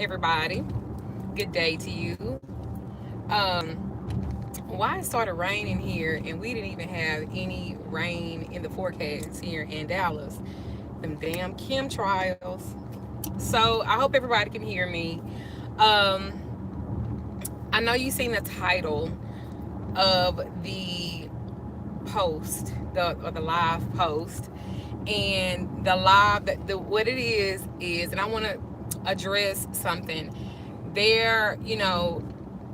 everybody. Good day to you. Um, why it started raining here and we didn't even have any rain in the forecast here in Dallas? Them damn chemtrails. So I hope everybody can hear me. I know you seen the title of the post, the live post, and the live that the what it is, and I want to address something. There,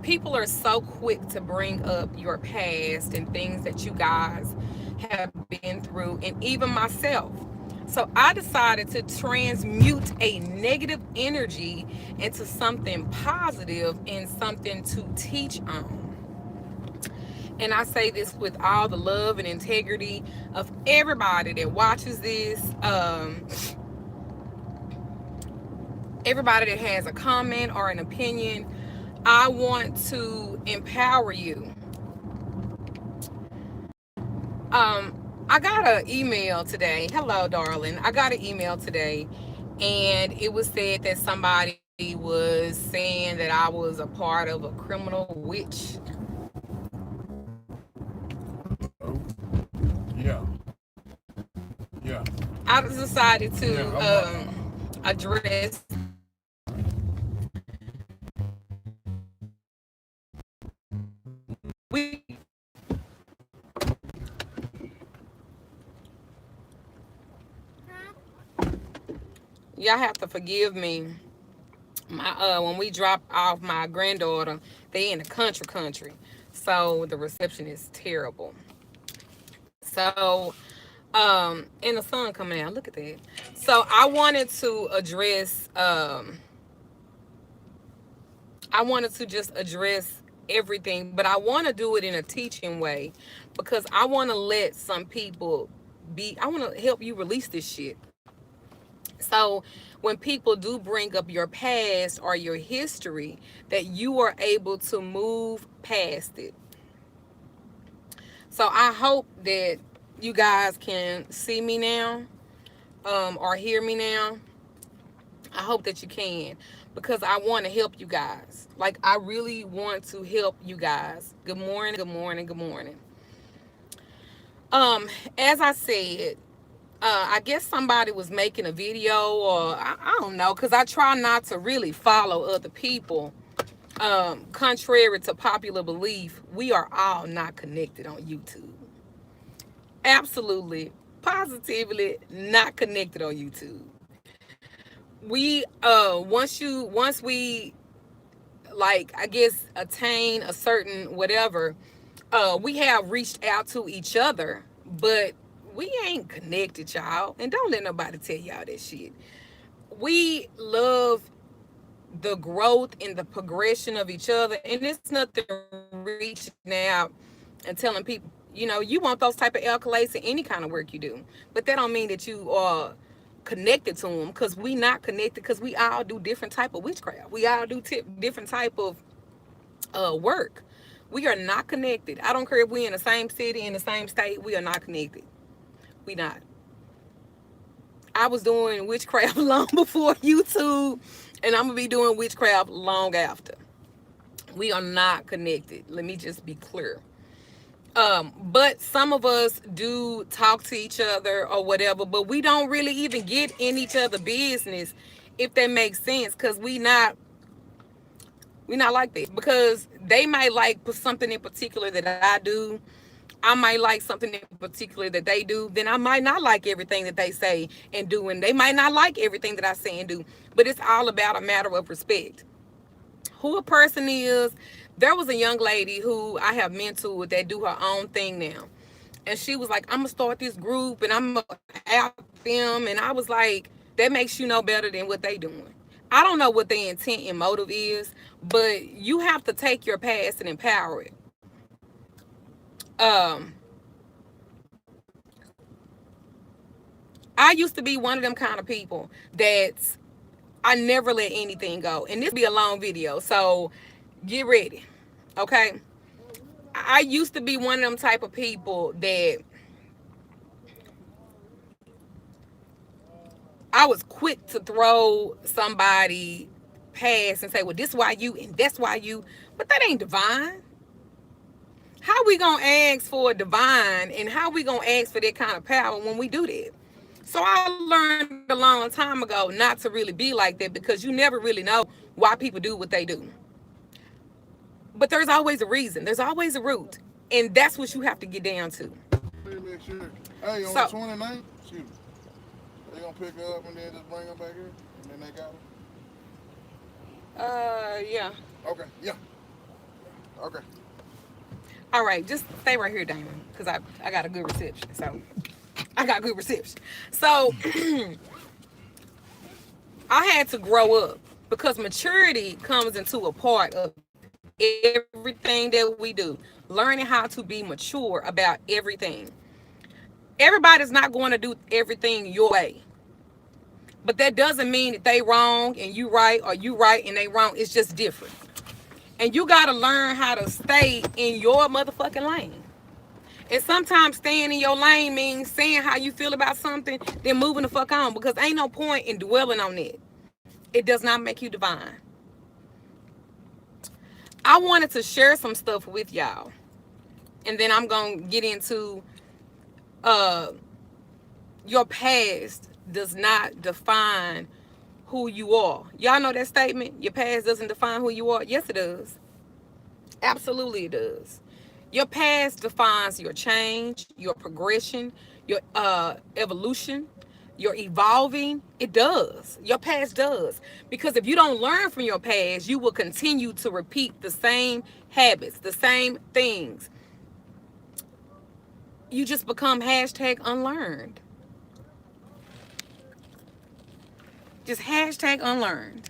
people are so quick to bring up your past and things that you guys have been through, and even myself. So I decided to transmute a negative energy into something positive and something to teach on. And I say this with all the love and integrity of everybody that watches this, everybody that has a comment or an opinion. I want to empower you. I got an email today. Hello, darling. I got an email today, and it was said that somebody was saying that I was a part of a criminal witch. Yeah, yeah, I decided yeah. to address. We Y'all have to forgive me. My when we drop off my granddaughter, they in the country, so the reception is terrible. So, and the sun coming out. Look at that. So I wanted to address. I wanted to just address everything, but I want to do it in a teaching way because I want to let some people be. I want to help you release this shit. So when people do bring up your past or your history, that you are able to move past it. So I hope that you guys can see me now, or hear me now. I hope that you can because I want to help you guys. Like, I really want to help you guys. Good morning, good morning, good morning. As I said, I guess somebody was making a video, or I don't know, because I try not to really follow other people. Contrary to popular belief, we are all not connected on YouTube. Absolutely, positively not connected on YouTube. We once we, like, I guess, attain a certain whatever, we have reached out to each other, but we ain't connected, y'all. And don't let nobody tell y'all that shit. We love the growth and the progression of each other, and it's nothing reaching out and telling people, you want those type of accolades in any kind of work you do, but that don't mean that you are connected to them, because we not connected, because we all do different type of witchcraft. We all do different type of work. We are not connected. I don't care if we in the same city, in the same state. We are not connected. We not. I was doing witchcraft long before YouTube, and I'm gonna be doing witchcraft long after. We are not connected. Let me just be clear. But some of us do talk to each other or whatever, but we don't really even get in each other business, if that makes sense, because we not like that, because they might like something in particular that I do. I might like something in particular that they do. Then I might not like everything that they say and do, and they might not like everything that I say and do. But it's all about a matter of respect. Who a person is. There was a young lady who I have mentored that do her own thing now, and she was like, "I'm gonna start this group and I'm gonna out them," and I was like, "That makes you know better than what they doing." I don't know what their intent and motive is, but you have to take your past and empower it. Um, I used to be one of them kind of people that I never let anything go. And this be a long video, so get ready. Okay? I used to be one of them type of people that I was quick to throw somebody past and say, well, this why you and that's why you, but that ain't divine. How we gonna ask for divine and how we gonna ask for that kind of power when we do that? So I learned a long time ago not to really be like that because you never really know why people do what they do. But there's always a reason. There's always a root. And that's what you have to get down to. Next year. Hey, on the So, 29th, shoot, they gonna pick her up and then just bring her back here, and then they got yeah. her. Okay, yeah, okay. All right, just stay right here, Damon, because I got a good reception. So I got good reception. So I had to grow up because maturity comes into a part of everything that we do. Learning how to be mature about everything. Everybody's not going to do everything your way. But that doesn't mean that they wrong and you right or you right and they wrong. It's just different. And you got to learn how to stay in your motherfucking lane. And sometimes staying in your lane means saying how you feel about something, then moving the fuck on. Because ain't no point in dwelling on it. It does not make you divine. I wanted to share some stuff with y'all. And then I'm going to get into uh, your past does not define who you are. Y'all know that statement? Your past doesn't define who you are? Yes, it does. Absolutely, it does. Your past defines your change, your progression, your evolution, your evolving. It does. Your past does. Because if you don't learn from your past, you will continue to repeat the same habits, the same things. You just become hashtag unlearned. Just hashtag unlearned.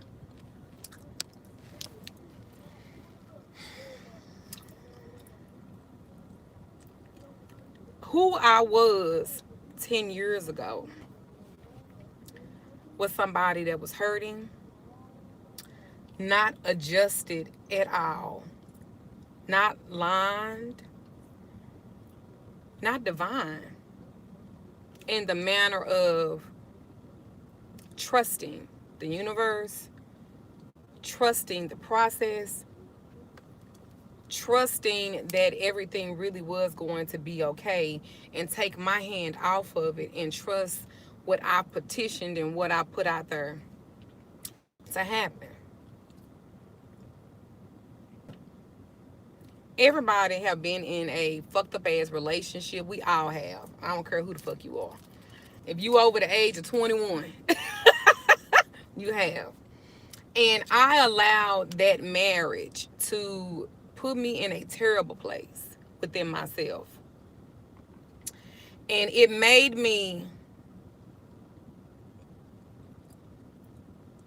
Who I was 10 years ago was somebody that was hurting, not adjusted at all, not lined, not divine, in the manner of trusting the universe, trusting the process, trusting that everything really was going to be okay, and take my hand off of it and trust what I petitioned and what I put out there to happen. Everybody have been in a fucked up ass relationship. We all have. I don't care who the fuck you are. If you over the age of 21, you have. And I allowed that marriage to put me in a terrible place within myself. And it made me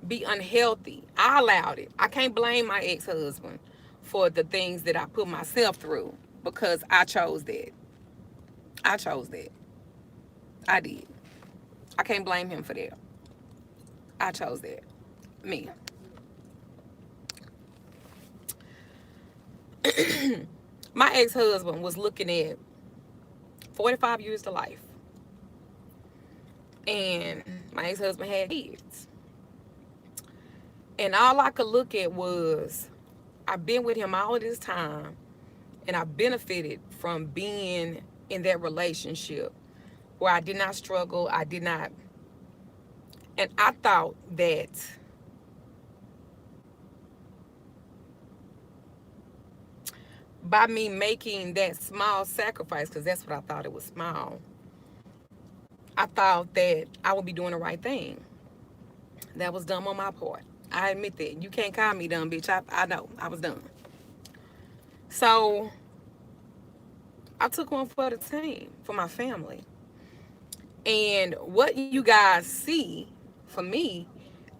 be unhealthy. I allowed it. I can't blame my ex-husband for the things that I put myself through because I chose that. I chose that. I did. I can't blame him for that. I chose that. Me. My ex-husband was looking at 45 years to life. And my ex-husband had kids. And all I could look at was, I've been with him all this time, and I benefited from being in that relationship where I did not struggle. I did not. And I thought that by me making that small sacrifice, because that's what I thought, it was small, I thought that I would be doing the right thing. That was dumb on my part. I admit that. You can't call me dumb, bitch. I know. I was dumb. So I took one for the team, for my family. And what you guys see for me,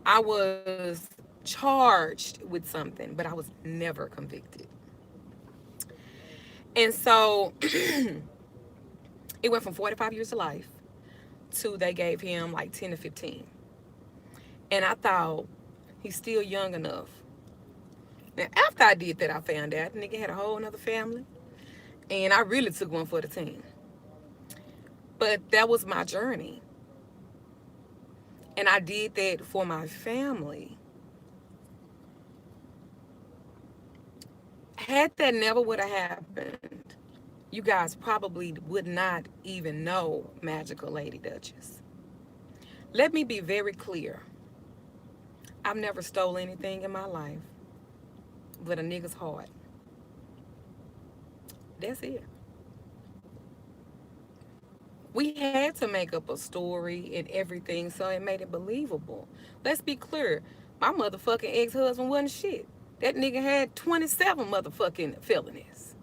I was charged with something, but I was never convicted. And so it went from 45 years to life to they gave him like 10 to 15. And I thought, he's still young enough. Now, after I did that, I found out the nigga had a whole nother family. And I really took one for the team. But that was my journey. And I did that for my family. Had that never would have happened, you guys probably would not even know Magical Lady Duchess. Let me be very clear. I've never stole anything in my life but a nigga's heart. That's it. We had to make up a story and everything so it made it believable. Let's be clear. My motherfucking ex-husband wasn't shit. That nigga had 27 motherfucking felonies.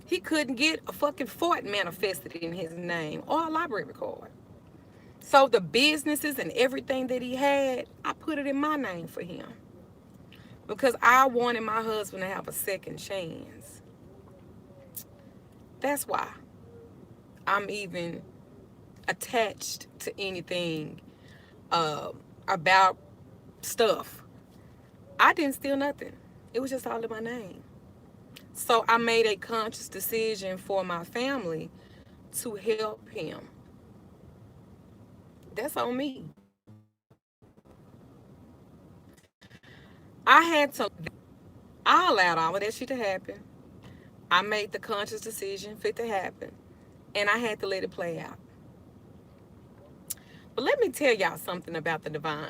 He couldn't get a fucking fort manifested in his name or a library card. So the businesses and everything that he had, I put it in my name for him. Because I wanted my husband to have a second chance. That's why I'm even attached to anything uh, about stuff. I didn't steal nothing. It was just all in my name. So I made a conscious decision for my family to help him. That's on me. I had to. I allowed all of that shit to happen. I made the conscious decision for it to happen, and I had to let it play out. But let me tell y'all something about the divine.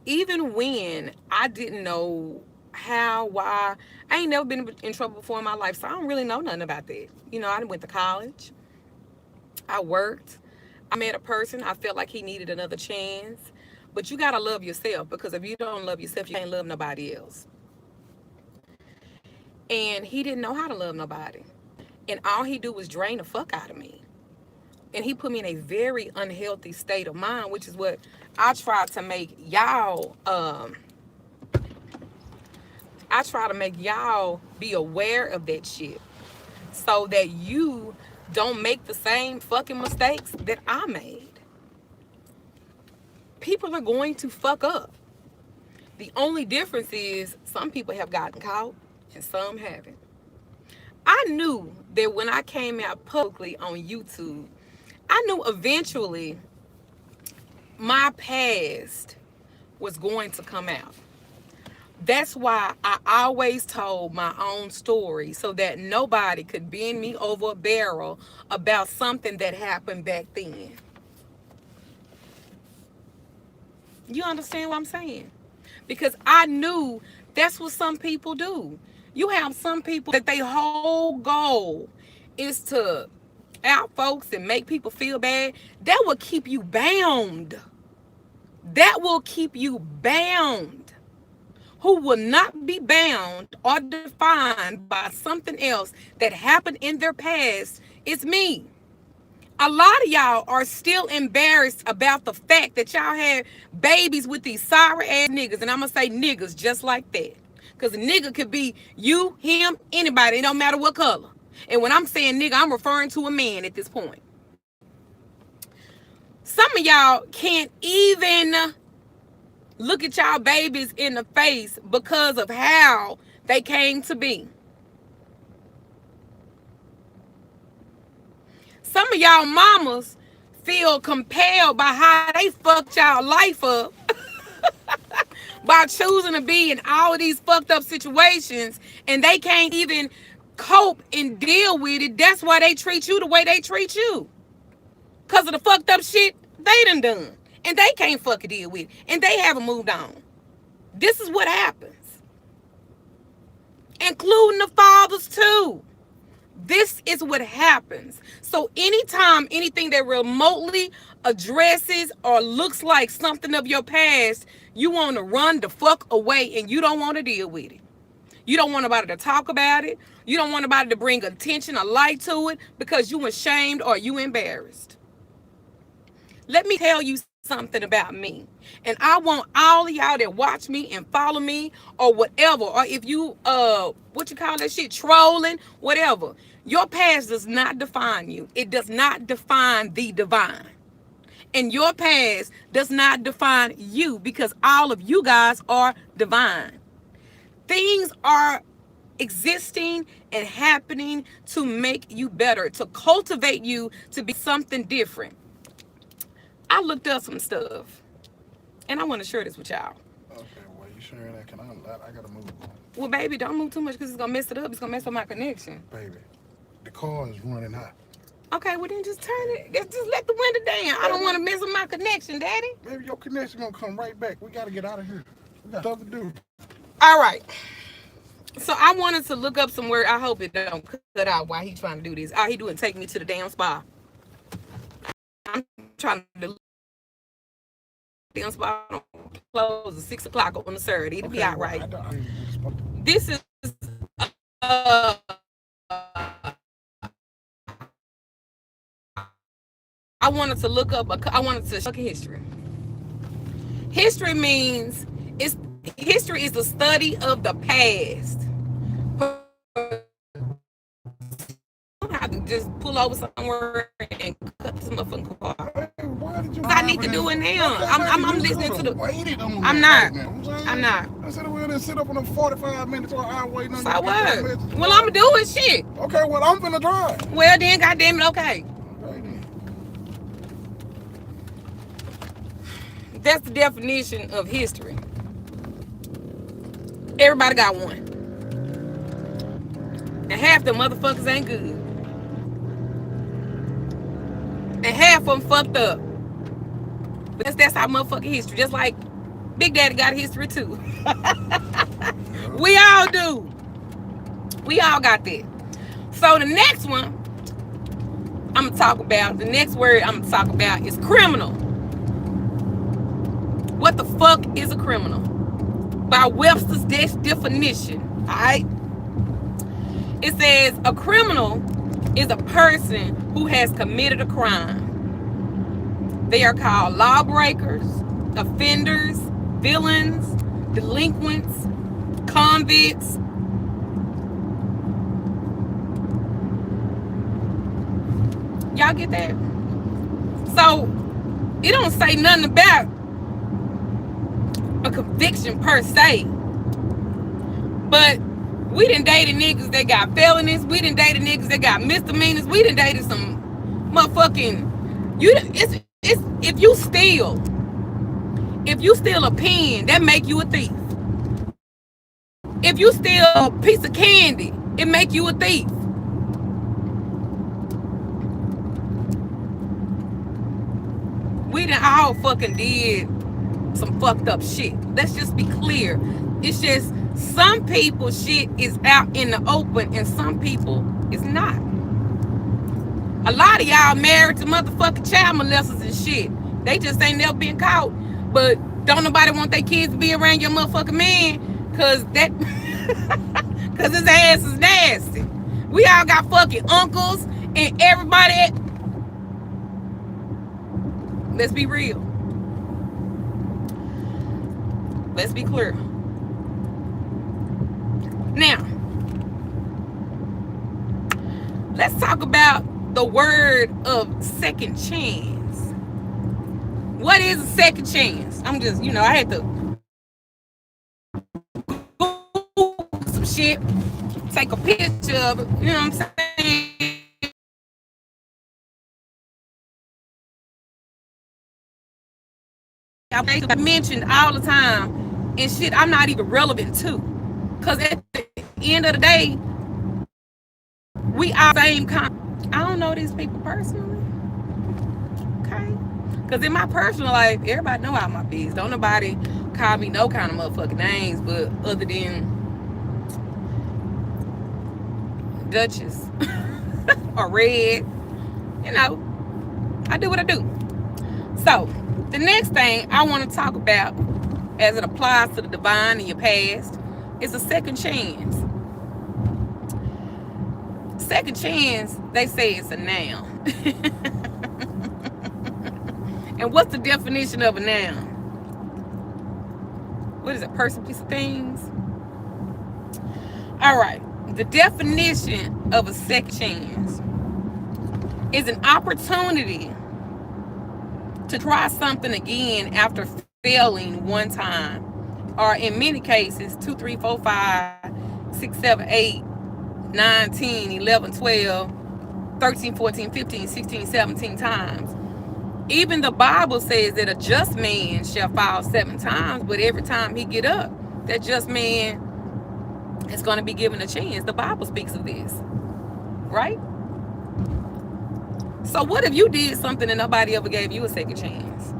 Even when I didn't know how, why, I ain't never been in trouble before in my life, so I don't really know nothing about that. You know, I went to college, I worked, I met a person, I felt like he needed another chance. But you gotta love yourself, because if you don't love yourself, you can't love nobody else. And he didn't know how to love nobody. And all he do was drain the fuck out of me. And he put me in a very unhealthy state of mind, which is what I try to make y'all I try to make y'all be aware of that shit so that you don't make the same fucking mistakes that I made. People are going to fuck up. The only difference is some people have gotten caught and some haven't. I knew that when I came out publicly on YouTube, I knew eventually my past was going to come out. That's why I always told my own story so that nobody could bend me over a barrel about something that happened back then. You understand what I'm saying? Because I knew that's what some people do. You have some people that their whole goal is to out folks and make people feel bad. That will keep you bound. That will keep you bound. Who will not be bound or defined by something else that happened in their past is me. A lot of y'all are still embarrassed about the fact that y'all had babies with these sorry ass niggas. And I'm going to say niggas just like that. Because a nigga could be you, him, anybody. It don't matter what color. And when I'm saying nigga, I'm referring to a man at this point. Some of y'all can't even look at y'all babies in the face because of how they came to be. Some of y'all mamas feel compelled by how they fucked y'all life up by choosing to be in all of these fucked up situations, and they can't even cope and deal with it. That's why they treat you the way they treat you. Because of the fucked up shit they done. And they can't fucking deal with it. And they haven't moved on. This is what happens. Including the fathers too. This is what happens. So anytime anything that remotely addresses or looks like something of your past, you want to run the fuck away and you don't want to deal with it. You don't want nobody to talk about it. You don't want nobody to bring attention or light to it because you ashamed or you embarrassed. Let me tell you something about me. And I want all of y'all that watch me and follow me or whatever, or if you what you call that shit, trolling, whatever. Your past does not define you. It does not define the divine. And your past does not define you because all of you guys are divine. Things are existing and happening to make you better, to cultivate you to be something different. I looked up some stuff, and I want to share this with y'all. Okay, well, you sharing that? I gotta move on. Well, baby, don't move too much because it's gonna mess it up. It's gonna mess up my connection. Baby, the car is running hot. Okay, well then just turn it. Just let the window down. I don't want to mess up my connection, Daddy. Baby, your connection gonna come right back. We gotta get out of here. We got stuff to do. All right. So I wanted to look up some word. I hope it don't cut out while he trying to do this. All he doing take me to the damn spa. I'm trying to damn spa don't close at 6 o'clock on the Saturday. It'll be all right. This is uh, I wanted to look up. I wanted to look at history. History means history is the study of the past. I have to just pull over somewhere and cut this motherfucking car. I need to do it now. I'm listening to the. I'm not. I'm not. I said we didn't sit up in them 45 minutes or an hour waiting on. So what? Well, I'm doing shit. Okay, well I'm finna drive. Well then, goddamn it, okay. That's the definition of history. Everybody got one. And half the motherfuckers ain't good. And half of them fucked up. But that's our motherfucking history. Just like Big Daddy got a history too. We all do. We all got that. So the next one I'm going to talk about, the next word I'm going to talk about is criminal. What the fuck is a criminal? By Webster's definition, alright? It says a criminal is a person who has committed a crime. They are called lawbreakers, offenders, villains, delinquents, convicts. Y'all get that? So it don't say nothing about a conviction per se, but we done dated niggas that got felonies. We done dated niggas that got misdemeanors. We done dated some motherfucking. It's if you steal a pen, that make you a thief. If you steal a piece of candy, it make you a thief. We done all fucking did some fucked up shit. Let's just be clear. It's just some people shit is out in the open and some people is not. A lot of y'all married to motherfucking child molesters and shit. They just ain't never been caught. But don't nobody want their kids to be around your motherfucking man cause his ass is nasty. We all got fucking uncles and everybody. Let's be real. Let's be clear. Now, let's talk about the word of second chance. What is a second chance? I'm just, I had to Google some shit, take a picture of it, you know what I'm saying? I mentioned all the time and shit I'm not even relevant to. Because at the end of the day, we are the same kind. I don't know these people personally. Okay? Because in my personal life, everybody know all my business. Don't nobody call me no kind of motherfucking names, but other than Duchess or Red, I do what I do. So, the next thing I want to talk about as it applies to the divine in your past is a second chance. Second chance, they say it's a noun. And what's the definition of a noun? What is it? Person, piece of things? All right. The definition of a second chance is an opportunity to try something again after failing one time, or in many cases 2, 3, 4, 5, 6, 7, 8, 9, 10, 11, 12, 13, 14, 15, 16, 17 times. Even the Bible says that a just man shall fall 7 times, but every time he get up, that just man is going to be given a chance. The Bible speaks of this, right? So what if you did something and nobody ever gave you a second chance?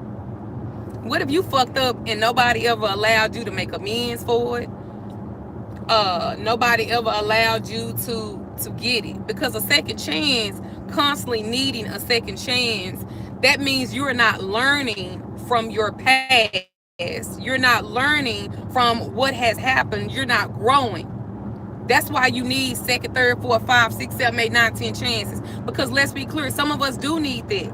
What if you fucked up and nobody ever allowed you to make amends for it? Nobody ever allowed you to get it, because a second chance, constantly needing a second chance, that means you're not learning from your past. You're not learning from what has happened. You're not growing. That's why you need second, third, fourth, five, six, seven, eight, nine, 10 chances. Because let's be clear, some of us do need that.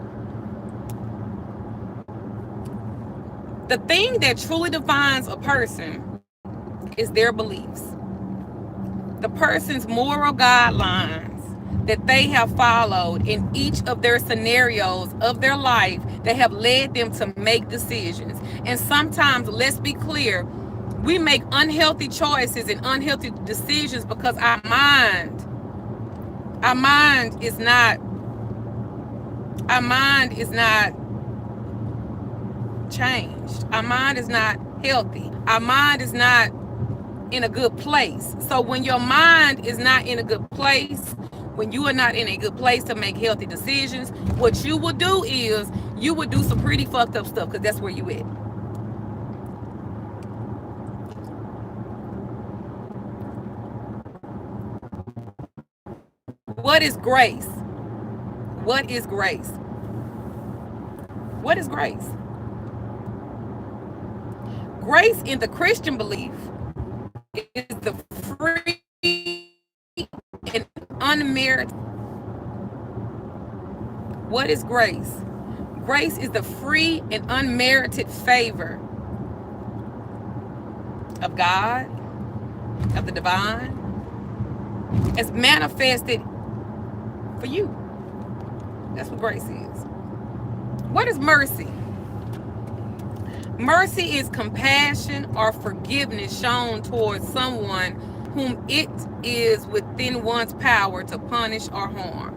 The thing that truly defines a person is their beliefs. The person's moral guidelines that they have followed in each of their scenarios of their life that have led them to make decisions. And sometimes, let's be clear, we make unhealthy choices and unhealthy decisions because our mind is not changed. Our mind is not healthy. Our mind is not in a good place. So when your mind is not in a good place, when you are not in a good place to make healthy decisions, what you will do is you will do some pretty fucked up stuff, because that's where you at. What is grace? What is grace? What is grace? Grace in the Christian belief is the free and unmerited. What is grace? Grace is the free and unmerited favor of God, of the divine, as manifested for you. That's what grace is. What is mercy? Mercy is compassion or forgiveness shown towards someone whom it is within one's power to punish or harm.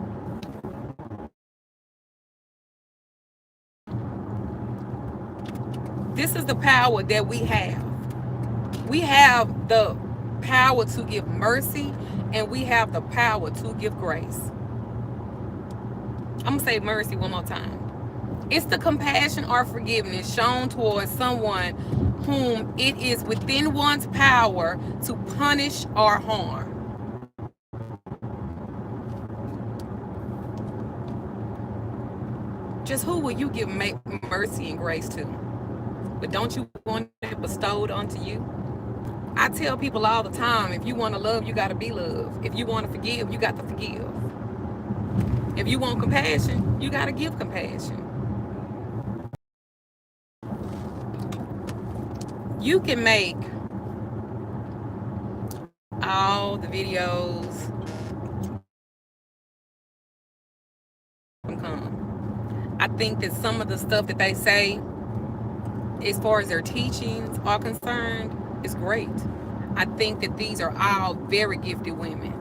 This is the power that we have. We have the power to give mercy, and we have the power to give grace. I'm going to say mercy one more time. It's the compassion or forgiveness shown towards someone whom it is within one's power to punish or harm. Just who will you give mercy and grace to? But don't you want it bestowed onto you? I tell people all the time, if you want to love, you got to be loved. If you want to forgive, you got to forgive. If you want compassion, you got to give compassion. You can make all the videos come. I think that some of the stuff that they say, as far as their teachings are concerned, is great. I think that these are all very gifted women.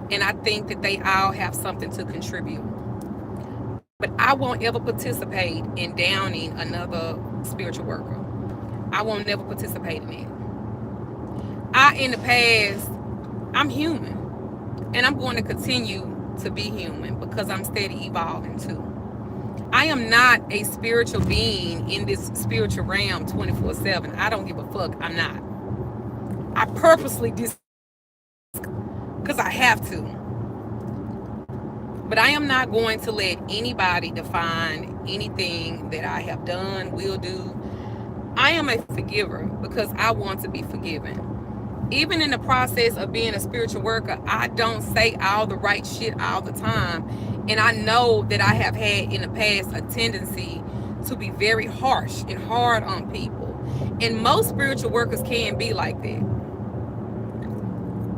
And I think that they all have something to contribute. But I won't ever participate in downing another spiritual worker. I won't never participate in it. In the past, I'm human. And I'm going to continue to be human because I'm steady evolving too. I am not a spiritual being in this spiritual realm 24/7. I don't give a fuck. I'm not. I purposely because I have to. But I am not going to let anybody define anything that I have done, will do. I am a forgiver because I want to be forgiven. Even in the process of being a spiritual worker, I don't say all the right shit all the time. And I know that I have had in the past a tendency to be very harsh and hard on people. And most spiritual workers can be like that.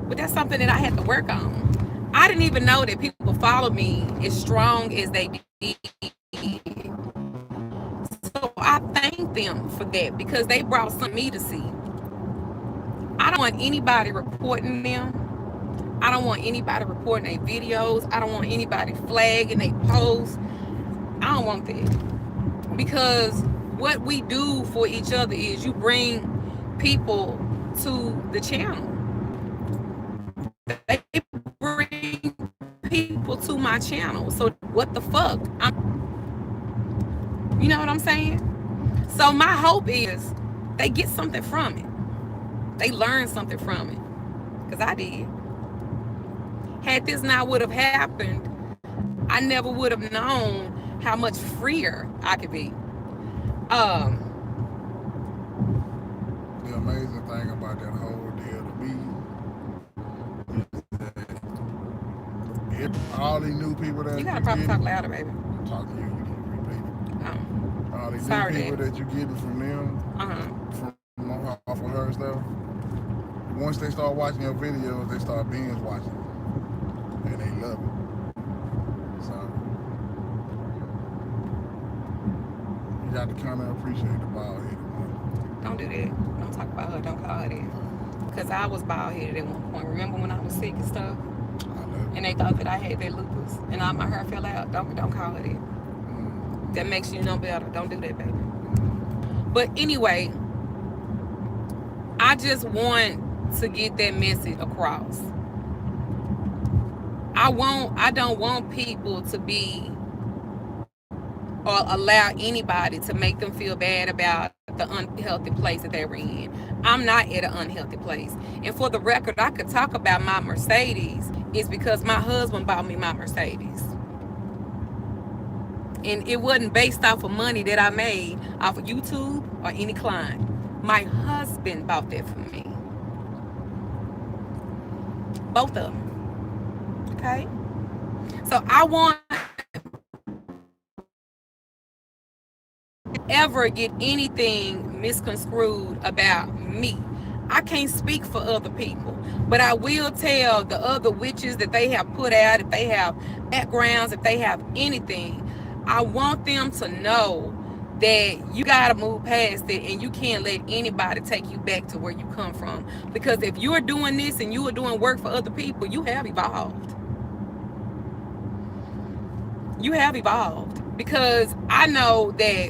But that's something that I had to work on. I didn't even know that people followed me as strong as they did. So I thank them for that because they brought something me to see. I don't want anybody reporting them. I don't want anybody reporting their videos. I don't want anybody flagging their posts. I don't want that. Because what we do for each other is you bring people to the channel. they bring people to my channel. So what the fuck? You know what I'm saying? So my hope is they get something from it. They learn something from it. Because I did. Had this not would have happened, I never would have known how much freer I could be. Um, The amazing thing about that whole deal to me is that all these new people that you you gotta probably talk getting, louder, baby. I'm talking to you, you can repeat it. All these new Sorry, people Dad. that you getting from them, from off of her stuff, once they start watching your videos, they start binge watching it, and they love it. So you got to kind of appreciate the bald headed one. Don't do that. Don't talk about her. Don't call her that. Because I was bald headed at one point. Remember when I was sick and stuff? I love And it. they thought that I had that lupus and all my hair fell out. Don't call her that. That makes you know better. Don't do that, baby. But anyway, I just want to get that message across. I don't want people to be or allow anybody to make them feel bad about the unhealthy place that they were in. I'm not at an unhealthy place. And for the record, I could talk about my Mercedes is because my husband bought me my Mercedes. And it wasn't based off of money that I made off of YouTube or any client. My husband bought that for me. Both of them. Okay? So I want ever get anything misconstrued about me. I can't speak for other people, but I will tell the other witches that they have put out, if they have backgrounds, if they have anything, I want them to know that you got to move past it and you can't let anybody take you back to where you come from. Because if you're doing this and you are doing work for other people, you have evolved. You have evolved. Because I know that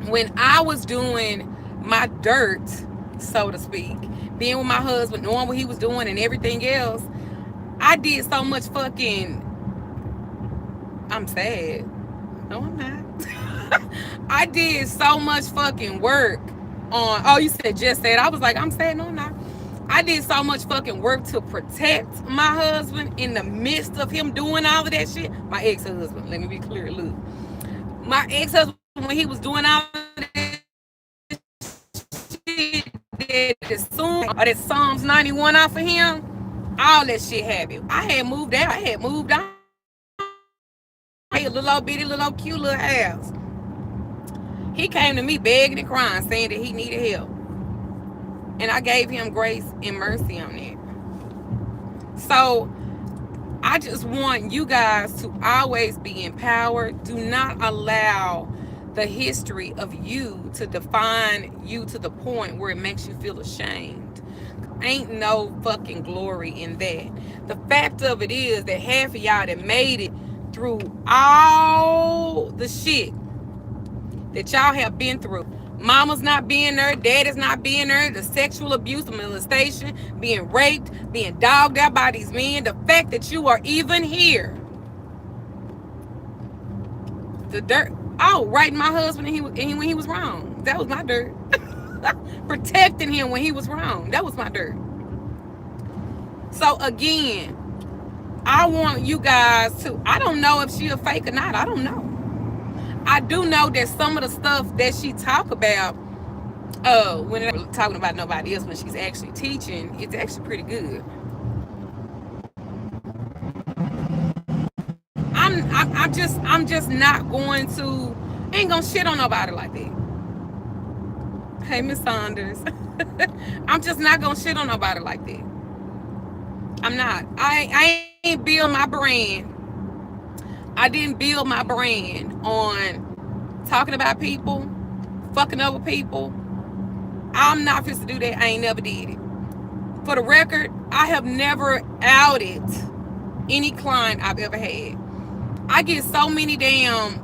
when I was doing my dirt, so to speak, being with my husband, knowing what he was doing and everything else, I did so much fucking, I'm sad. No, I'm not. I did so much fucking work on, oh, you said just said. I was like, I'm sad. No, I'm not. I did so much fucking work to protect my husband in the midst of him doing all of that shit. My ex-husband, let me be clear, look. My ex-husband, when he was doing all of that shit, that soon, or that Psalms 91 off of him, all that shit happened. I had moved out. I had moved on. A little old bitty, little old cute little house. He came to me begging and crying, saying that he needed help. And I gave him grace and mercy on that. So I just want you guys to always be empowered. Do not allow the history of you to define you to the point where it makes you feel ashamed. Ain't no fucking glory in that. The fact of it is that half of y'all that made it through all the shit that y'all have been through. Mama's not being there, daddy's not being there, the sexual abuse, the molestation, being raped, being dogged out by these men, the fact that you are even here. The dirt. Oh, writing my husband when he was wrong. That was my dirt. Protecting him when he was wrong. That was my dirt. So again, I want you guys to, I don't know if she a fake or not. I don't know. I do know that some of the stuff that she talk about, when they're talking about nobody else, when she's actually teaching, it's actually pretty good. I'm just not going to, ain't gonna shit on nobody like that. Hey, Miss Saunders. I'm just not gonna shit on nobody like that. I'm not. I ain't build my brand. I didn't build my brand on talking about people, fucking over people. I'm not supposed to do that. I ain't never did it. For the record, I have never outed any client I've ever had. I get so many damn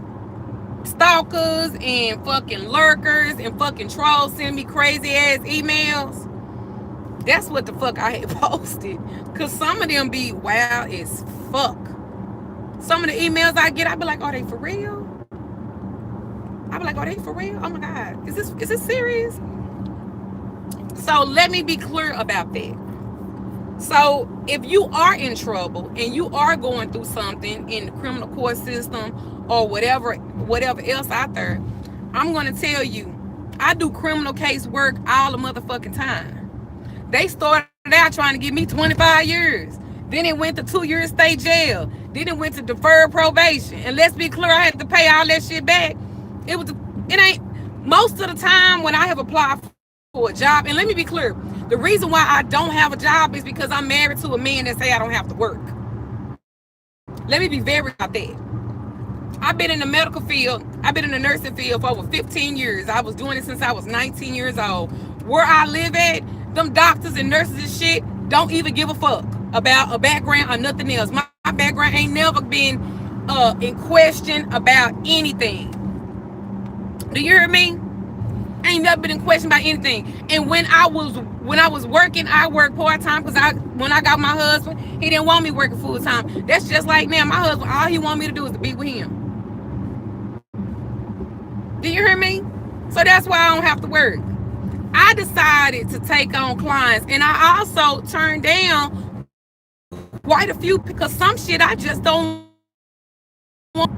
stalkers and fucking lurkers and fucking trolls send me crazy ass emails. That's what the fuck I had posted Cause some of them be wild as fuck. Some of the emails I get, I be like, are they for real? I be like, are they for real? Oh my God. Is this serious? So let me be clear about that. So if you are in trouble and you are going through something in the criminal court system or whatever else out there, I'm gonna tell you, I do criminal case work all the motherfucking time. They started out trying to give me 25 years. Then it went to 2 years state jail. Then it went to deferred probation. And let's be clear, I had to pay all that shit back. It ain't most of the time when I have applied for a job, and let me be clear, the reason why I don't have a job is because I'm married to a man that say I don't have to work. Let me be very clear about that. I've been in the medical field, I've been in the nursing field for over 15 years. I was doing it since I was 19 years old. Where I live at, them doctors and nurses and shit don't even give a fuck about a background or nothing else. My background ain't never been in question about anything. Do you hear me? I ain't never been in question about anything. And when I was working, I worked part-time because when I got my husband, he didn't want me working full-time. That's just like now. My husband, all he want me to do is to be with him. Do you hear me? So that's why I don't have to work. I decided to take on clients, and I also turned down quite a few because some shit I just don't want.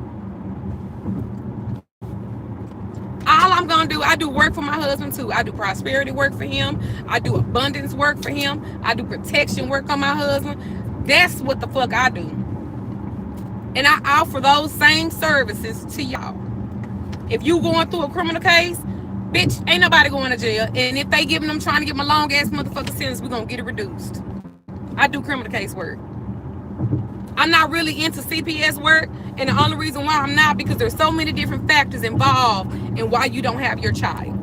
All I'm gonna do, I do work for my husband too. I do prosperity work for him. I do abundance work for him. I do protection work on my husband. That's what the fuck I do. And I offer those same services to y'all. If you going through a criminal case, bitch, ain't nobody going to jail. And if they giving them trying to get my long ass motherfucking sentence, we gonna get it reduced. I do criminal case work. I'm not really into CPS work, and the only reason why I'm not because there's so many different factors involved in why you don't have your child.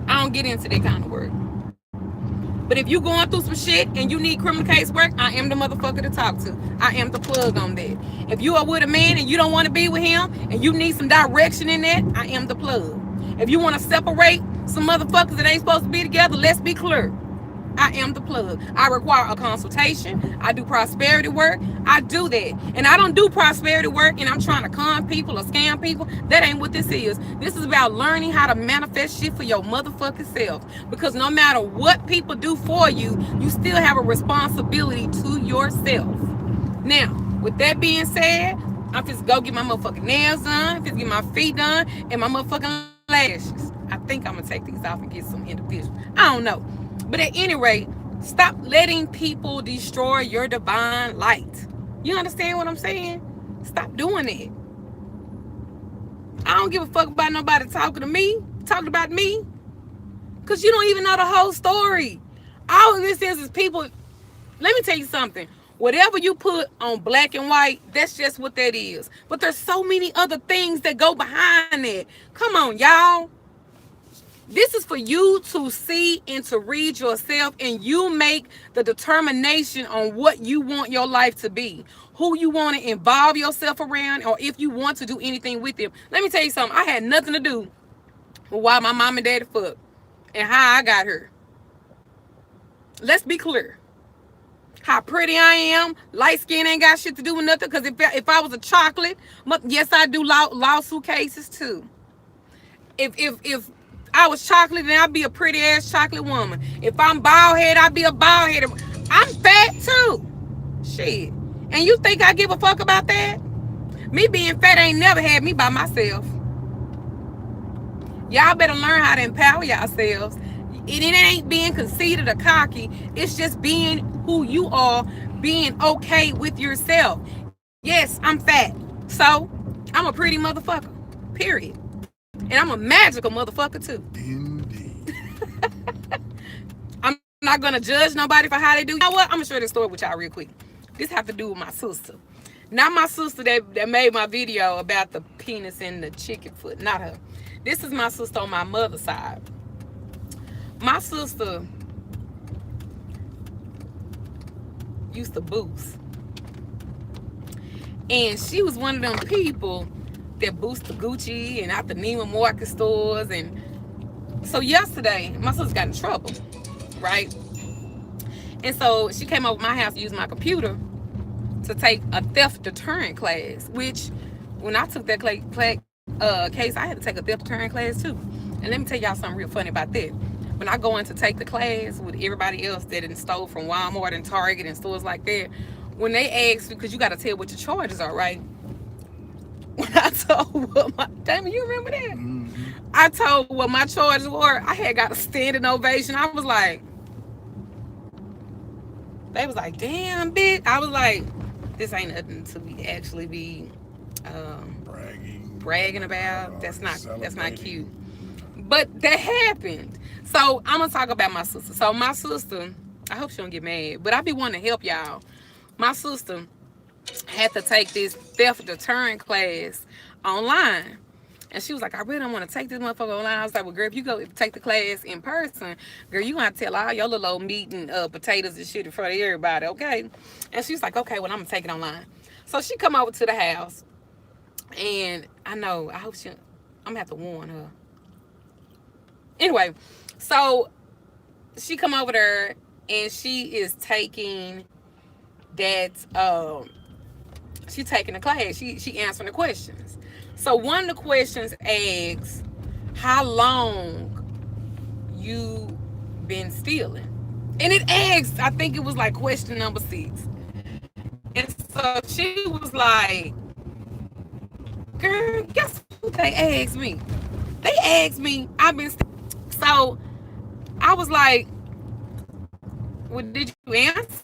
I don't get into that kind of work. But if you going through some shit and you need criminal case work, I am the motherfucker to talk to. I am the plug on that. If you are with a man and you don't want to be with him and you need some direction in that, I am the plug. If you want to separate some motherfuckers that ain't supposed to be together, let's be clear. I am the plug. I require a consultation. I do prosperity work. I do that. And I don't do prosperity work and I'm trying to con people or scam people. That ain't what this is. This is about learning how to manifest shit for your motherfucking self. Because no matter what people do for you, you still have a responsibility to yourself. Now, with that being said, I'm just go get my motherfucking nails done, I'm just get my feet done, and my motherfucking lashes. I think I'm gonna take these off and get some individual. I don't know. But at any rate, stop letting people destroy your divine light. You understand what I'm saying? Stop doing it. I don't give a fuck about nobody talking about me. Because you don't even know the whole story. All of this is people. Let me tell you something. Whatever you put on black and white, that's just what that is. But there's so many other things that go behind it. Come on, y'all. This is for you to see and to read yourself, and you make the determination on what you want your life to be, who you want to involve yourself around, or if you want to do anything with them. Let me tell you something. I had nothing to do with why my mom and daddy fucked and how I got here. Let's be clear. How pretty I am, light skin ain't got shit to do with nothing. Because if I was a chocolate, yes, I do lawsuit cases too. If I was chocolate, then I'd be a pretty ass chocolate woman. If I'm bald head, I'd be a bald headed. I'm fat too. Shit. And you think I give a fuck about that? Me being fat ain't never had me by myself. Y'all better learn how to empower yourselves. It ain't being conceited or cocky. It's just being who you are, being okay with yourself. Yes, I'm fat. So, I'm a pretty motherfucker. Period. And I'm a magical motherfucker too. Indeed. I'm not gonna judge nobody for how they do. You know what? I'm gonna share this story with y'all real quick. This have to do with my sister. Not my sister that made my video about the penis and the chicken foot. Not her. This is my sister on my mother's side. My sister used to boost. And she was one of them people that boost the Gucci and out the Neiman Marcus stores. And so yesterday, my sister got in trouble, right? And so she came over to my house to use my computer to take a theft deterrent class, which when I took that case, I had to take a theft deterrent class too. And let me tell y'all something real funny about that. When I go in to take the class with everybody else that didn't stole from Walmart and Target and stores like that, when they ask you, because you got to tell what your charges are, right? When I told what my, Damon, you remember that? Mm-hmm. I told what my charges were. I had got a standing ovation. I was like, they was like, damn, bitch. I was like, this ain't nothing to be actually be um, bragging about. That's not cute. But that happened. So I'm gonna talk about my sister. So my sister, I hope she don't get mad, but I be wanting to help y'all. My sister had to take this theft deterrent class online. And she was like, I really don't want to take this motherfucker online. I was like, well, girl, if you go take the class in person, girl, you gonna have to tell all your little old meat and potatoes and shit in front of everybody, okay? And she was like, okay, well, I'm gonna take it online. So she come over to the house, and I know, I hope I'm gonna have to warn her. Anyway, so she come over there, and she is taking that, she taking the class. She answering the questions. So one of the questions asks, how long you been stealing? And it asks, I think it was like question number 6. And so she was like, girl, guess what they asked me? They asked me, I've been stealing. So I was like, well, did you answer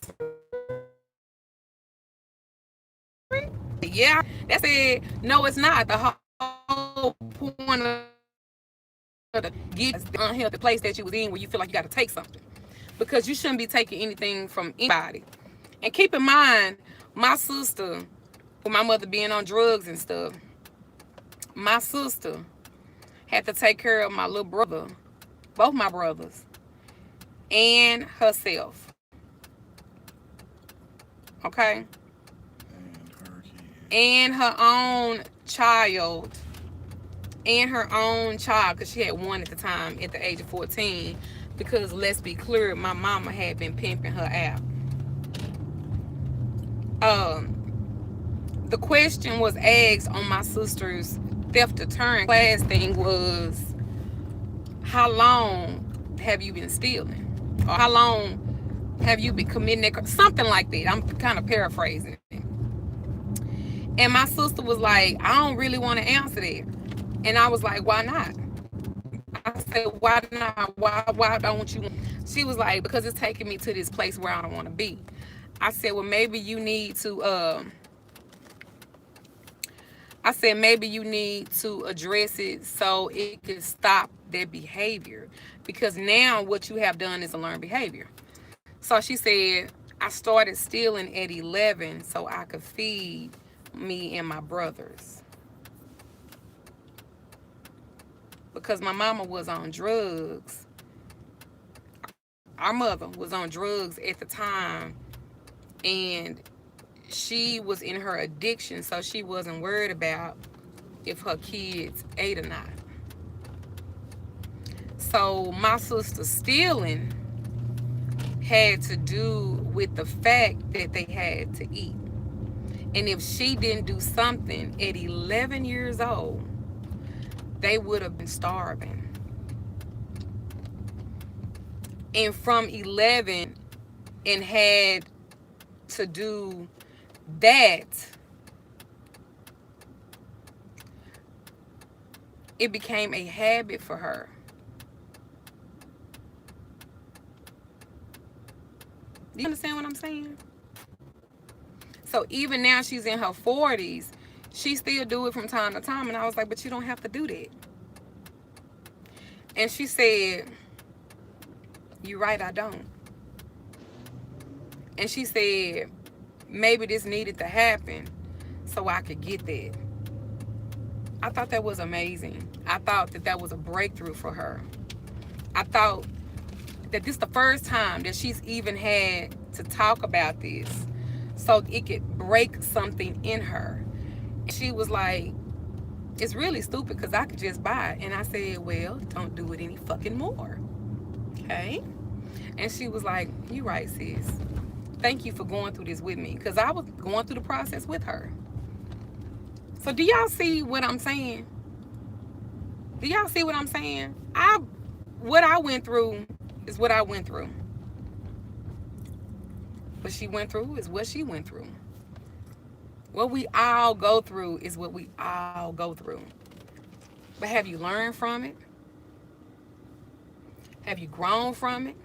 it? Yeah. That said, no, it's not. The whole point of get the unhealthy place that you was in where you feel like you got to take something. Because you shouldn't be taking anything from anybody. And keep in mind, my sister, with my mother being on drugs and stuff, my sister had to take care of my little brother, both my brothers, and herself. Okay? And her kids. And her own child. And her own child, because she had one at the time at the age of 14. Because let's be clear, my mama had been pimping her out. The question was asked on my sister's theft deterrent class thing was, how long have you been stealing? Or how long have you been committing that? Something like that. I'm kind of paraphrasing it. And my sister was like, I don't really want to answer that. And I was like, why not? I said, why not? Why don't you? She was like, because it's taking me to this place where I don't want to be. I said, well, maybe you need to address it so it can stop their behavior. Because now what you have done is a learned behavior. So she said, I started stealing at 11 so I could feed me and my brothers. Because my mama was on drugs. Our mother was on drugs at the time. And she was in her addiction, so she wasn't worried about if her kids ate or not. So my sister stealing had to do with the fact that they had to eat. And if she didn't do something at 11 years old, they would have been starving. And from 11 and had to do that, it became a habit for her. Do you understand what I'm saying? So even now she's in her 40s, she still do it from time to time. And I was like, but you don't have to do that. And she said, you're right, I don't. And she said, maybe this needed to happen so I could get that. I thought that was amazing. I thought that that was a breakthrough for her. I thought that this is the first time that she's even had to talk about this so it could break something in her. And she was like, it's really stupid because I could just buy it. And I said, well, don't do it any fucking more. Okay? And she was like, "You right, sis. Thank you for going through this with me." Because I was going through the process with her. So do y'all see what I'm saying? Do y'all see what I'm saying? What I went through is what I went through. What she went through is what she went through. What we all go through is what we all go through. But have you learned from it? Have you grown from it?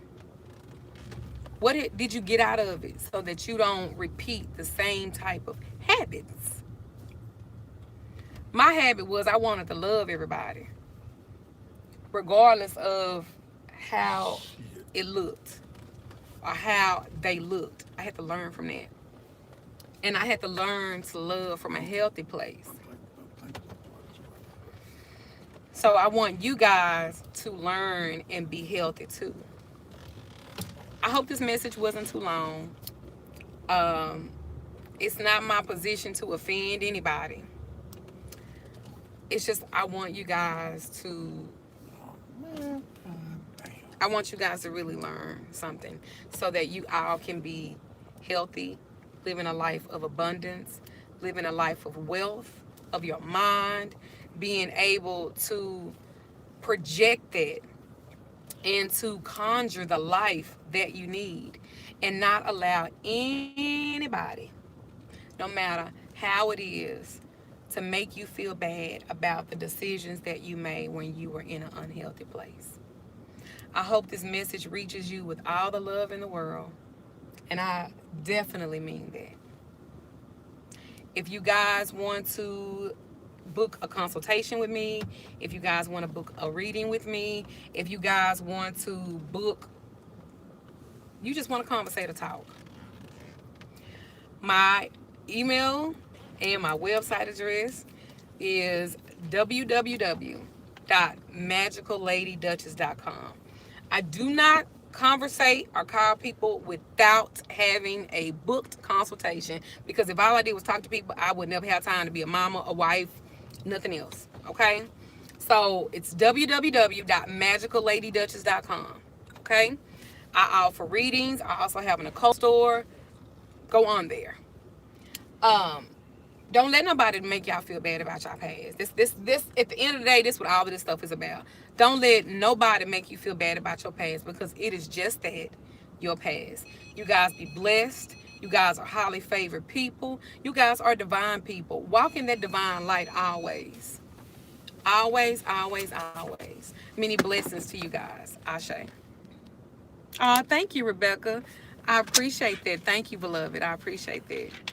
Did you get out of it so that you don't repeat the same type of habits? My habit was I wanted to love everybody, regardless of how Shit. it looked or how they looked. I had to learn from that. And I had to learn to love from a healthy place. Don't think about this right So I want you guys to learn and be healthy too. I hope this message wasn't too long. Um, it's not my position to offend anybody. It's just I want you guys to man. Damn. I want you guys to really learn something so that you all can be healthy, living a life of abundance, living a life of wealth, of your mind, being able to project it and to conjure the life that you need and not allow anybody, no matter how it is, to make you feel bad about the decisions that you made when you were in an unhealthy place. I hope this message reaches you with all the love in the world. And I definitely mean that. If you guys want to book a consultation with me, if you guys want to book a reading with me, if you guys want to book, you just want to conversate or talk, my email and my website address is www.magicalladyduchess.com. I do not conversate or call people without having a booked consultation because if all I did was talk to people, I would never have time to be a mama, a wife, nothing else. Okay? So it's www.magicalladyduchess.com. Okay? I offer readings. I also have an occult store. Go on there. Um, don't let nobody make y'all feel bad about y'all past. This. At the end of the day, this is what all of this stuff is about. Don't let nobody make you feel bad about your past because it is just that, your past. You guys be blessed. You guys are highly favored people. You guys are divine people. Walk in that divine light always. Always, always, always. Many blessings to you guys. Ashe. Oh, thank you, Rebecca. I appreciate that. Thank you, beloved. I appreciate that.